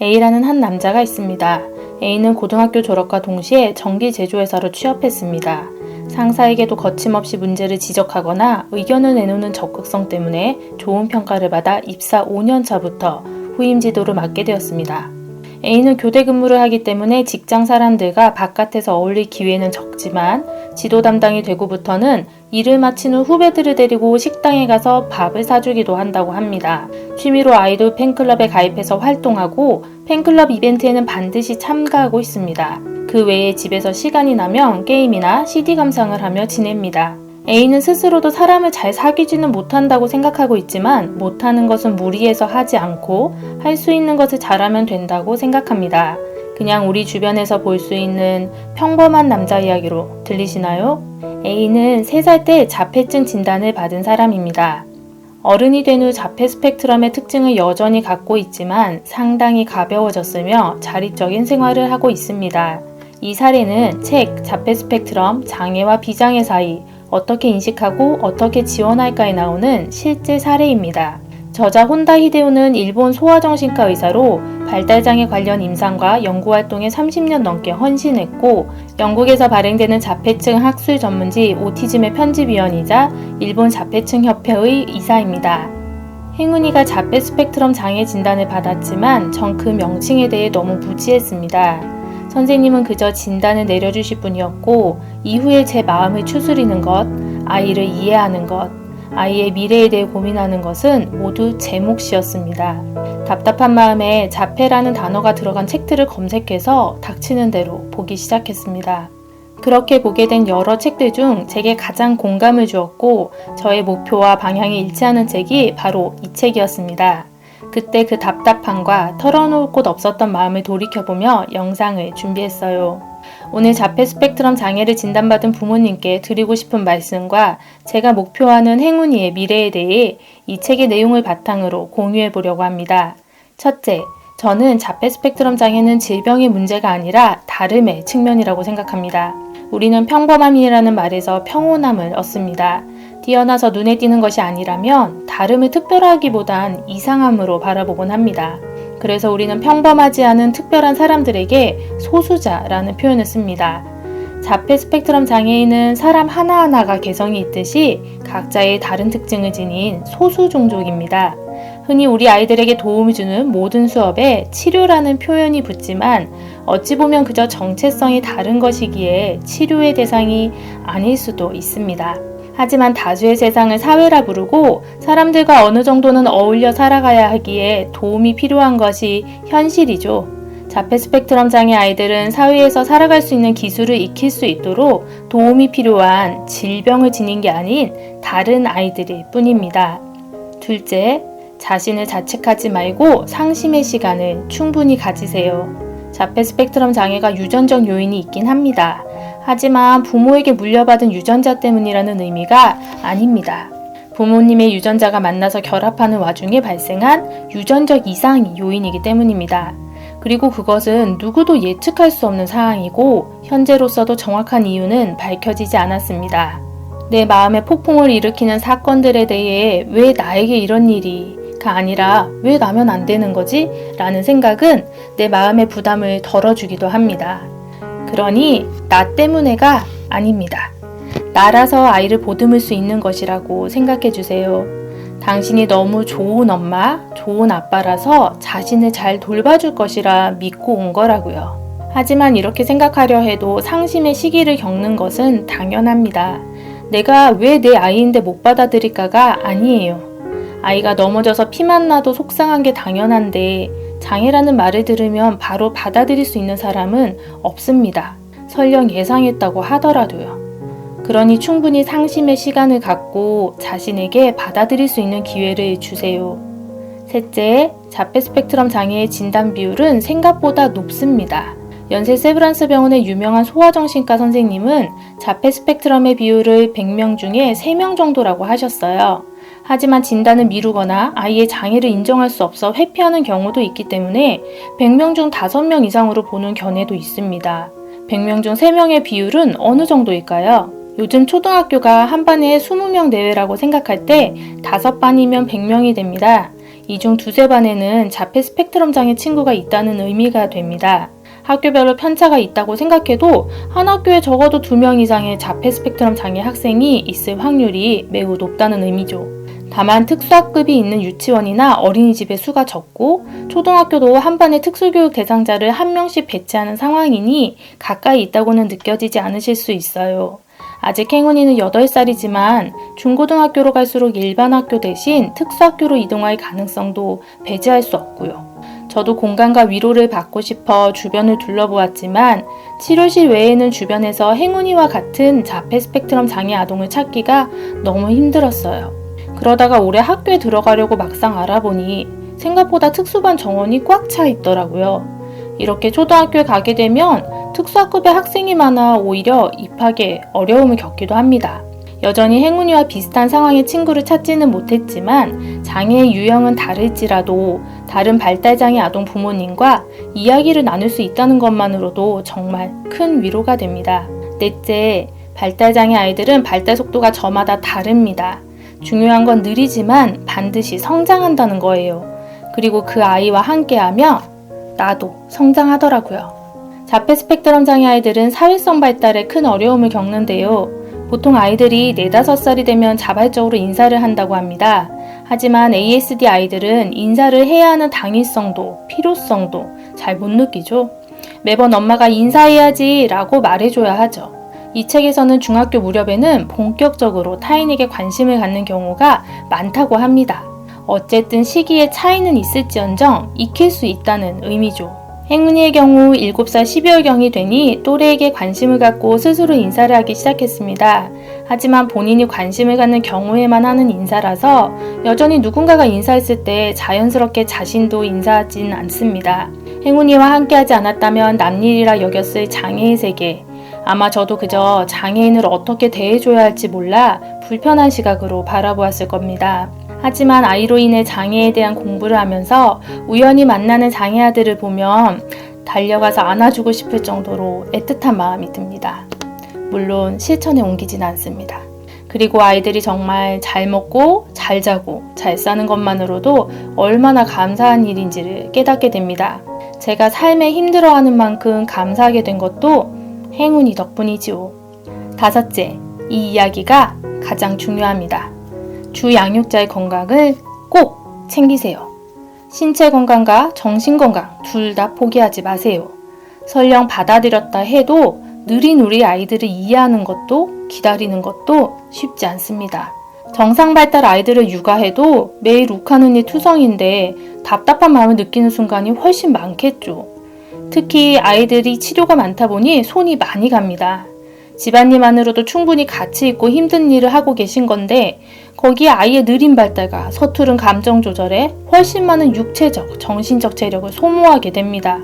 A라는 한 남자가 있습니다. A는 고등학교 졸업과 동시에 전기 제조회사로 취업했습니다. 상사에게도 거침없이 문제를 지적하거나 의견을 내놓는 적극성 때문에 좋은 평가를 받아 입사 5년 차부터 후임 지도를 맡게 되었습니다. A는 교대 근무를 하기 때문에 직장 사람들과 바깥에서 어울릴 기회는 적지만 지도 담당이 되고부터는 일을 마친 후 후배들을 데리고 식당에 가서 밥을 사주기도 한다고 합니다. 취미로 아이돌 팬클럽에 가입해서 활동하고 팬클럽 이벤트에는 반드시 참가하고 있습니다. 그 외에 집에서 시간이 나면 게임이나 CD 감상을 하며 지냅니다. A는 스스로도 사람을 잘 사귀지는 못한다고 생각하고 있지만 못하는 것은 무리해서 하지 않고 할 수 있는 것을 잘하면 된다고 생각합니다. 그냥 우리 주변에서 볼 수 있는 평범한 남자 이야기로 들리시나요? A는 3살 때 자폐증 진단을 받은 사람입니다. 어른이 된 후 자폐 스펙트럼의 특징을 여전히 갖고 있지만 상당히 가벼워졌으며 자립적인 생활을 하고 있습니다. 이 사례는 책 자폐 스펙트럼 장애와 비장애 사이 어떻게 인식하고 어떻게 지원할까에 나오는 실제 사례입니다. 저자 혼다 히데오는 일본 소아정신과 의사로 발달장애 관련 임상과 연구활동에 30년 넘게 헌신했고 영국에서 발행되는 자폐증 학술 전문지 오티즘의 편집위원이자 일본 자폐증 협회의 이사입니다. 행운이가 자폐 스펙트럼 장애 진단을 받았지만 전 그 명칭에 대해 너무 무지했습니다. 선생님은 그저 진단을 내려주실 뿐이었고 이후에 제 마음을 추스리는 것, 아이를 이해하는 것, 아이의 미래에 대해 고민하는 것은 모두 제 몫이었습니다. 답답한 마음에 자폐라는 단어가 들어간 책들을 검색해서 닥치는 대로 보기 시작했습니다. 그렇게 보게 된 여러 책들 중 제게 가장 공감을 주었고 저의 목표와 방향이 일치하는 책이 바로 이 책이었습니다. 그때 그 답답함과 털어놓을 곳 없었던 마음을 돌이켜보며 영상을 준비했어요. 오늘 자폐 스펙트럼 장애를 진단받은 부모님께 드리고 싶은 말씀과 제가 목표하는 행운이의 미래에 대해 이 책의 내용을 바탕으로 공유해 보려고 합니다. 첫째, 저는 자폐 스펙트럼 장애는 질병의 문제가 아니라 다름의 측면이라고 생각합니다. 우리는 평범함이라는 말에서 평온함을 얻습니다. 뛰어나서 눈에 띄는 것이 아니라면 다름을 특별하기보단 이상함으로 바라보곤 합니다. 그래서 우리는 평범하지 않은 특별한 사람들에게 소수자라는 표현을 씁니다. 자폐 스펙트럼 장애인은 사람 하나하나가 개성이 있듯이 각자의 다른 특징을 지닌 소수 종족입니다. 흔히 우리 아이들에게 도움을 주는 모든 수업에 치료라는 표현이 붙지만 어찌 보면 그저 정체성이 다른 것이기에 치료의 대상이 아닐 수도 있습니다. 하지만 다수의 세상을 사회라 부르고 사람들과 어느 정도는 어울려 살아가야 하기에 도움이 필요한 것이 현실이죠. 자폐 스펙트럼 장애 아이들은 사회에서 살아갈 수 있는 기술을 익힐 수 있도록 도움이 필요한 질병을 지닌 게 아닌 다른 아이들일 뿐입니다. 둘째, 자신을 자책하지 말고 상심의 시간을 충분히 가지세요. 자폐 스펙트럼 장애가 유전적 요인이 있긴 합니다. 하지만 부모에게 물려받은 유전자 때문이라는 의미가 아닙니다. 부모님의 유전자가 만나서 결합하는 와중에 발생한 유전적 이상이 요인이기 때문입니다. 그리고 그것은 누구도 예측할 수 없는 사항이고 현재로서도 정확한 이유는 밝혀지지 않았습니다. 내 마음에 폭풍을 일으키는 사건들에 대해 왜 나에게 이런 일이가 아니라 왜 나면 안 되는 거지? 라는 생각은 내 마음의 부담을 덜어주기도 합니다. 그러니 나 때문에가 아닙니다. 나라서 아이를 보듬을 수 있는 것이라고 생각해 주세요. 당신이 너무 좋은 엄마, 좋은 아빠라서 자신을 잘 돌봐줄 것이라 믿고 온 거라고요. 하지만 이렇게 생각하려 해도 상심의 시기를 겪는 것은 당연합니다. 내가 왜 내 아이인데 못 받아들일까가 아니에요. 아이가 넘어져서 피만 나도 속상한 게 당연한데 장애라는 말을 들으면 바로 받아들일 수 있는 사람은 없습니다. 설령 예상했다고 하더라도요. 그러니 충분히 상심의 시간을 갖고 자신에게 받아들일 수 있는 기회를 주세요. 셋째, 자폐 스펙트럼 장애의 진단 비율은 생각보다 높습니다. 연세 세브란스 병원의 유명한 소아정신과 선생님은 자폐 스펙트럼의 비율을 100명 중에 3명 정도라고 하셨어요. 하지만 진단을 미루거나 아이의 장애를 인정할 수 없어 회피하는 경우도 있기 때문에 100명 중 5명 이상으로 보는 견해도 있습니다. 100명 중 3명의 비율은 어느 정도일까요? 요즘 초등학교가 한 반에 20명 내외라고 생각할 때 5반이면 100명이 됩니다. 이 중 두세 반에는 자폐 스펙트럼 장애 친구가 있다는 의미가 됩니다. 학교별로 편차가 있다고 생각해도 한 학교에 적어도 2명 이상의 자폐 스펙트럼 장애 학생이 있을 확률이 매우 높다는 의미죠. 다만 특수학급이 있는 유치원이나 어린이집의 수가 적고 초등학교도 한 반에 특수교육 대상자를 1명씩 배치하는 상황이니 가까이 있다고는 느껴지지 않으실 수 있어요. 아직 행운이는 8살이지만 중고등학교로 갈수록 일반 학교 대신 특수학교로 이동할 가능성도 배제할 수 없고요. 저도 공감과 위로를 받고 싶어 주변을 둘러보았지만 치료실 외에는 주변에서 행운이와 같은 자폐 스펙트럼 장애 아동을 찾기가 너무 힘들었어요. 그러다가 올해 학교에 들어가려고 막상 알아보니 생각보다 특수반 정원이 꽉 차 있더라고요. 이렇게 초등학교에 가게 되면 특수학급의 학생이 많아 오히려 입학에 어려움을 겪기도 합니다. 여전히 행운이와 비슷한 상황의 친구를 찾지는 못했지만 장애의 유형은 다를지라도 다른 발달장애 아동 부모님과 이야기를 나눌 수 있다는 것만으로도 정말 큰 위로가 됩니다. 넷째, 발달장애 아이들은 발달 속도가 저마다 다릅니다. 중요한 건 느리지만 반드시 성장한다는 거예요. 그리고 그 아이와 함께하며 나도 성장하더라고요. 자폐 스펙트럼 장애 아이들은 사회성 발달에 큰 어려움을 겪는데요. 보통 아이들이 4, 5살이 되면 자발적으로 인사를 한다고 합니다. 하지만 ASD 아이들은 인사를 해야 하는 당위성도 필요성도 잘 못 느끼죠. 매번 엄마가 인사해야지 라고 말해줘야 하죠. 이 책에서는 중학교 무렵에는 본격적으로 타인에게 관심을 갖는 경우가 많다고 합니다. 어쨌든 시기의 차이는 있을지언정 익힐 수 있다는 의미죠. 행운이의 경우 7살 12월경이 되니 또래에게 관심을 갖고 스스로 인사를 하기 시작했습니다. 하지만 본인이 관심을 갖는 경우에만 하는 인사라서 여전히 누군가가 인사했을 때 자연스럽게 자신도 인사하진 않습니다. 행운이와 함께하지 않았다면 남일이라 여겼을 장애의 세계. 아마 저도 그저 장애인을 어떻게 대해줘야 할지 몰라 불편한 시각으로 바라보았을 겁니다. 하지만 아이로 인해 장애에 대한 공부를 하면서 우연히 만나는 장애 아들을 보면 달려가서 안아주고 싶을 정도로 애틋한 마음이 듭니다. 물론 실천에 옮기진 않습니다. 그리고 아이들이 정말 잘 먹고 잘 자고 잘 사는 것만으로도 얼마나 감사한 일인지를 깨닫게 됩니다. 제가 삶에 힘들어하는 만큼 감사하게 된 것도 행운이 덕분이지요. 5째, 이 이야기가 가장 중요합니다. 주 양육자의 건강을 꼭 챙기세요. 신체 건강과 정신 건강 둘 다 포기하지 마세요. 설령 받아들였다 해도 느린 우리 아이들을 이해하는 것도 기다리는 것도 쉽지 않습니다. 정상 발달 아이들을 육아해도 매일 욱하는 일 투성인데 답답한 마음을 느끼는 순간이 훨씬 많겠죠. 특히 아이들이 치료가 많다 보니 손이 많이 갑니다. 집안일만으로도 충분히 가치 있고 힘든 일을 하고 계신 건데 거기에 아이의 느린 발달과 서투른 감정 조절에 훨씬 많은 육체적, 정신적 체력을 소모하게 됩니다.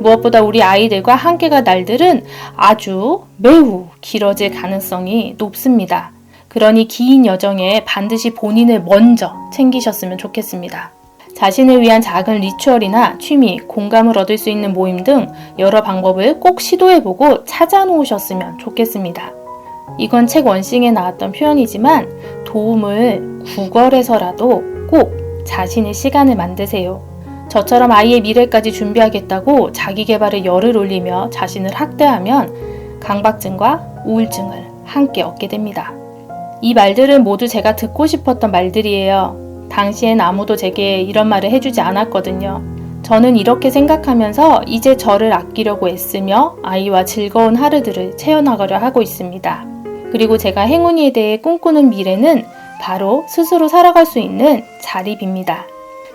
무엇보다 우리 아이들과 함께 갈 날들은 아주 매우 길어질 가능성이 높습니다. 그러니 긴 여정에 반드시 본인을 먼저 챙기셨으면 좋겠습니다. 자신을 위한 작은 리추얼이나 취미, 공감을 얻을 수 있는 모임 등 여러 방법을 꼭 시도해보고 찾아놓으셨으면 좋겠습니다. 이건 책 원싱에 나왔던 표현이지만 도움을 구걸해서라도 꼭 자신의 시간을 만드세요. 저처럼 아이의 미래까지 준비하겠다고 자기 개발에 열을 올리며 자신을 학대하면 강박증과 우울증을 함께 얻게 됩니다. 이 말들은 모두 제가 듣고 싶었던 말들이에요. 당시엔 아무도 제게 이런 말을 해주지 않았거든요. 저는 이렇게 생각하면서 이제 저를 아끼려고 애쓰며 아이와 즐거운 하루들을 채워나가려 하고 있습니다. 그리고 제가 행운이에 대해 꿈꾸는 미래는 바로 스스로 살아갈 수 있는 자립입니다.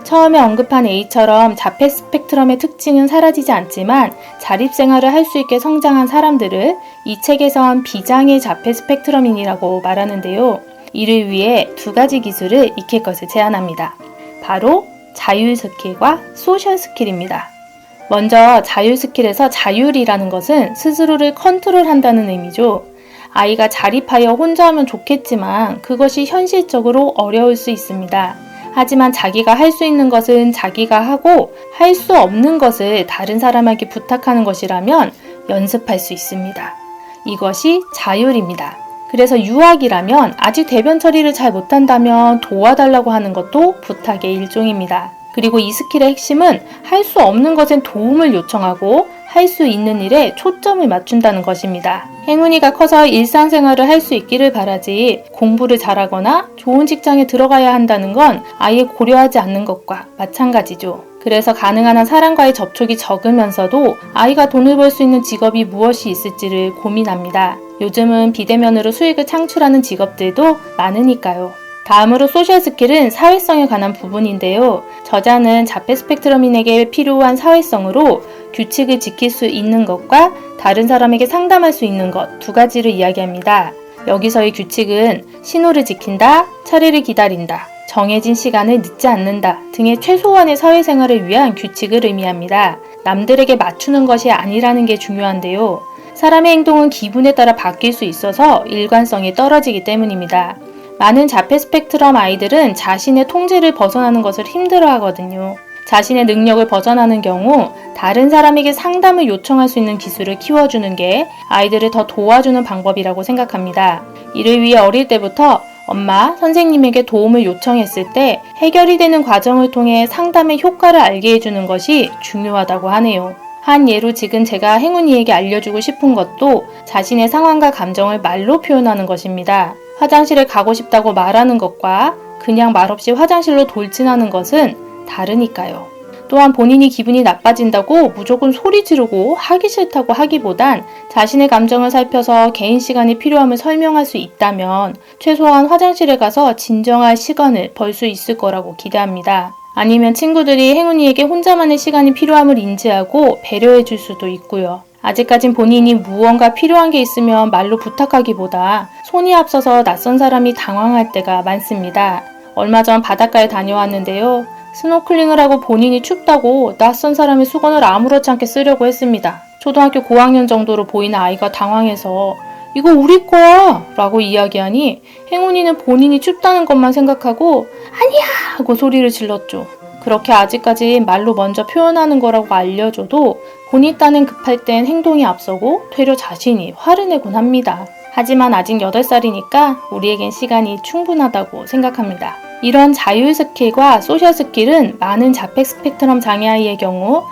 처음에 언급한 A처럼 자폐 스펙트럼의 특징은 사라지지 않지만 자립생활을 할 수 있게 성장한 사람들을 이 책에선 비장애 자폐 스펙트럼인이라고 말하는데요. 이를 위해 2가지 기술을 익힐 것을 제안합니다. 바로 자율 스킬과 소셜 스킬입니다. 먼저 자율 스킬에서 자율이라는 것은 스스로를 컨트롤한다는 의미죠. 아이가 자립하여 혼자 하면 좋겠지만 그것이 현실적으로 어려울 수 있습니다. 하지만 자기가 할 수 있는 것은 자기가 하고 할 수 없는 것을 다른 사람에게 부탁하는 것이라면 연습할 수 있습니다. 이것이 자율입니다. 그래서 유학이라면 아직 대변 처리를 잘 못한다면 도와달라고 하는 것도 부탁의 일종입니다. 그리고 이 스킬의 핵심은 할 수 없는 것엔 도움을 요청하고 할 수 있는 일에 초점을 맞춘다는 것입니다. 행운이가 커서 일상생활을 할 수 있기를 바라지 공부를 잘하거나 좋은 직장에 들어가야 한다는 건 아예 고려하지 않는 것과 마찬가지죠. 그래서 가능한 한 사람과의 접촉이 적으면서도 아이가 돈을 벌 수 있는 직업이 무엇이 있을지를 고민합니다. 요즘은 비대면으로 수익을 창출하는 직업들도 많으니까요. 다음으로 소셜 스킬은 사회성에 관한 부분인데요. 저자는 자폐 스펙트럼인에게 필요한 사회성으로 규칙을 지킬 수 있는 것과 다른 사람에게 상담할 수 있는 것 두 가지를 이야기합니다. 여기서의 규칙은 신호를 지킨다, 차례를 기다린다, 정해진 시간을 늦지 않는다 등의 최소한의 사회생활을 위한 규칙을 의미합니다. 남들에게 맞추는 것이 아니라는 게 중요한데요. 사람의 행동은 기분에 따라 바뀔 수 있어서 일관성이 떨어지기 때문입니다. 많은 자폐 스펙트럼 아이들은 자신의 통제를 벗어나는 것을 힘들어하거든요. 자신의 능력을 벗어나는 경우 다른 사람에게 상담을 요청할 수 있는 기술을 키워주는 게 아이들을 더 도와주는 방법이라고 생각합니다. 이를 위해 어릴 때부터 엄마, 선생님에게 도움을 요청했을 때 해결이 되는 과정을 통해 상담의 효과를 알게 해주는 것이 중요하다고 하네요. 한 예로 지금 제가 행운이에게 알려주고 싶은 것도 자신의 상황과 감정을 말로 표현하는 것입니다. 화장실에 가고 싶다고 말하는 것과 그냥 말없이 화장실로 돌진하는 것은 다르니까요. 또한 본인이 기분이 나빠진다고 무조건 소리 지르고 하기 싫다고 하기보단 자신의 감정을 살펴서 개인 시간이 필요함을 설명할 수 있다면 최소한 화장실에 가서 진정할 시간을 벌 수 있을 거라고 기대합니다. 아니면 친구들이 행운이에게 혼자만의 시간이 필요함을 인지하고 배려해 줄 수도 있고요. 아직까진 본인이 무언가 필요한 게 있으면 말로 부탁하기보다 손이 앞서서 낯선 사람이 당황할 때가 많습니다. 얼마 전 바닷가에 다녀왔는데요. 스노클링을 하고 본인이 춥다고 낯선 사람의 수건을 아무렇지 않게 쓰려고 했습니다. 초등학교 고학년 정도로 보이는 아이가 당황해서 이거 우리 거야! 라고 이야기하니 행운이는 본인이 춥다는 것만 생각하고 아니야! 하고 소리를 질렀죠. 그렇게 아직까지 말로 먼저 표현하는 거라고 알려줘도 본인 딴엔 급할 땐 행동이 앞서고 되려 자신이 화를 내곤 합니다. 하지만 아직 8살이니까 우리에겐 시간이 충분하다고 생각합니다. 이런 자율 스킬과 소셜 스킬은 많은 자폐 스펙트럼 장애아이의 경우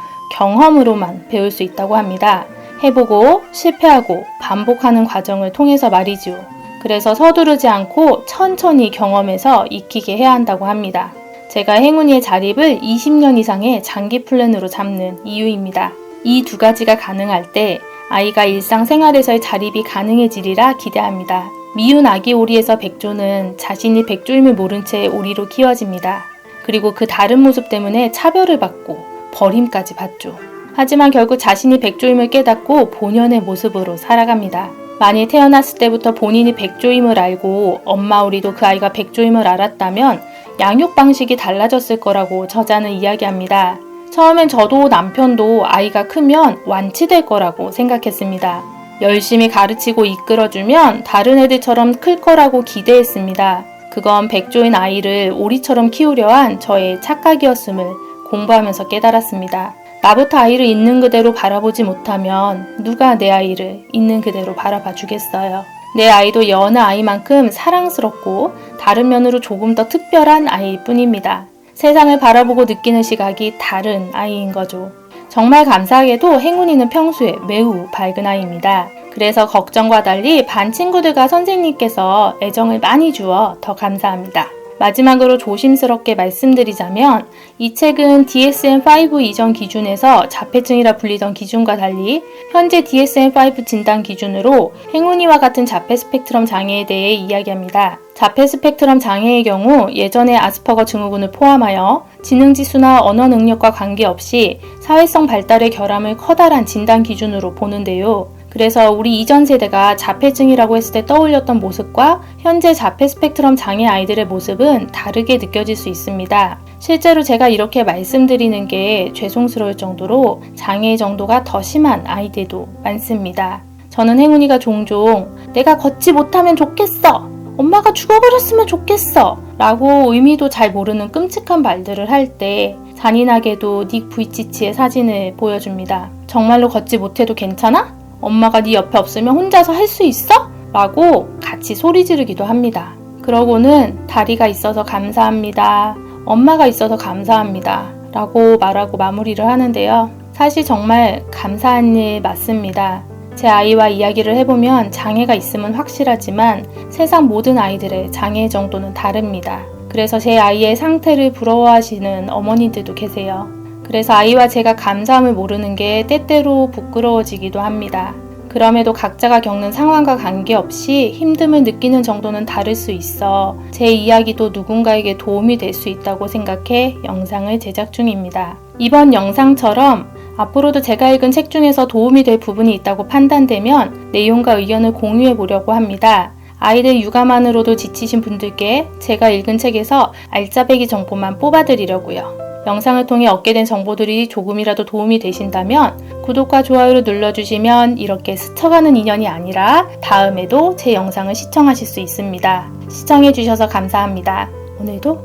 경험으로만 배울 수 있다고 합니다. 해보고 실패하고 반복하는 과정을 통해서 말이죠. 그래서 서두르지 않고 천천히 경험해서 익히게 해야 한다고 합니다. 제가 행운이의 자립을 20년 이상의 장기 플랜으로 잡는 이유입니다. 이 두 가지가 가능할 때 아이가 일상생활에서의 자립이 가능해지리라 기대합니다. 미운 아기 오리에서 백조는 자신이 백조임을 모른 채 오리로 키워집니다. 그리고 그 다른 모습 때문에 차별을 받고 버림까지 받죠. 하지만 결국 자신이 백조임을 깨닫고 본연의 모습으로 살아갑니다. 만일 태어났을 때부터 본인이 백조임을 알고 엄마 오리도 그 아이가 백조임을 알았다면 양육 방식이 달라졌을 거라고 저자는 이야기합니다. 처음엔 저도 남편도 아이가 크면 완치될 거라고 생각했습니다. 열심히 가르치고 이끌어주면 다른 애들처럼 클 거라고 기대했습니다. 그건 백조인 아이를 오리처럼 키우려 한 저의 착각이었음을 공부하면서 깨달았습니다. 나부터 아이를 있는 그대로 바라보지 못하면 누가 내 아이를 있는 그대로 바라봐 주겠어요. 내 아이도 여느 아이만큼 사랑스럽고 다른 면으로 조금 더 특별한 아이일 뿐입니다. 세상을 바라보고 느끼는 시각이 다른 아이인 거죠. 정말 감사하게도 행운이는 평소에 매우 밝은 아이입니다. 그래서 걱정과 달리 반 친구들과 선생님께서 애정을 많이 주어 더 감사합니다. 마지막으로 조심스럽게 말씀드리자면 이 책은 DSM-5 이전 기준에서 자폐증이라 불리던 기준과 달리 현재 DSM-5 진단 기준으로 행운이와 같은 자폐 스펙트럼 장애에 대해 이야기합니다. 자폐 스펙트럼 장애의 경우 예전의 아스퍼거 증후군을 포함하여 지능지수나 언어 능력과 관계없이 사회성 발달의 결함을 커다란 진단 기준으로 보는데요. 그래서 우리 이전 세대가 자폐증이라고 했을 때 떠올렸던 모습과 현재 자폐 스펙트럼 장애 아이들의 모습은 다르게 느껴질 수 있습니다. 실제로 제가 이렇게 말씀드리는 게 죄송스러울 정도로 장애의 정도가 더 심한 아이들도 많습니다. 저는 행운이가 종종 내가 걷지 못하면 좋겠어! 엄마가 죽어버렸으면 좋겠어! 라고 의미도 잘 모르는 끔찍한 말들을 할 때 잔인하게도 닉 부이치치의 사진을 보여줍니다. 정말로 걷지 못해도 괜찮아? 엄마가 네 옆에 없으면 혼자서 할 수 있어? 라고 같이 소리 지르기도 합니다. 그러고는 다리가 있어서 감사합니다. 엄마가 있어서 감사합니다. 라고 말하고 마무리를 하는데요. 사실 정말 감사한 일 맞습니다. 제 아이와 이야기를 해보면 장애가 있음은 확실하지만 세상 모든 아이들의 장애 정도는 다릅니다. 그래서 제 아이의 상태를 부러워하시는 어머니들도 계세요. 그래서 아이와 제가 감사함을 모르는 게 때때로 부끄러워지기도 합니다. 그럼에도 각자가 겪는 상황과 관계없이 힘듦을 느끼는 정도는 다를 수 있어 제 이야기도 누군가에게 도움이 될 수 있다고 생각해 영상을 제작 중입니다. 이번 영상처럼 앞으로도 제가 읽은 책 중에서 도움이 될 부분이 있다고 판단되면 내용과 의견을 공유해 보려고 합니다. 아이들 육아만으로도 지치신 분들께 제가 읽은 책에서 알짜배기 정보만 뽑아드리려고요. 영상을 통해 얻게 된 정보들이 조금이라도 도움이 되신다면 구독과 좋아요를 눌러주시면 이렇게 스쳐가는 인연이 아니라 다음에도 제 영상을 시청하실 수 있습니다. 시청해주셔서 감사합니다. 오늘도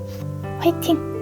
화이팅!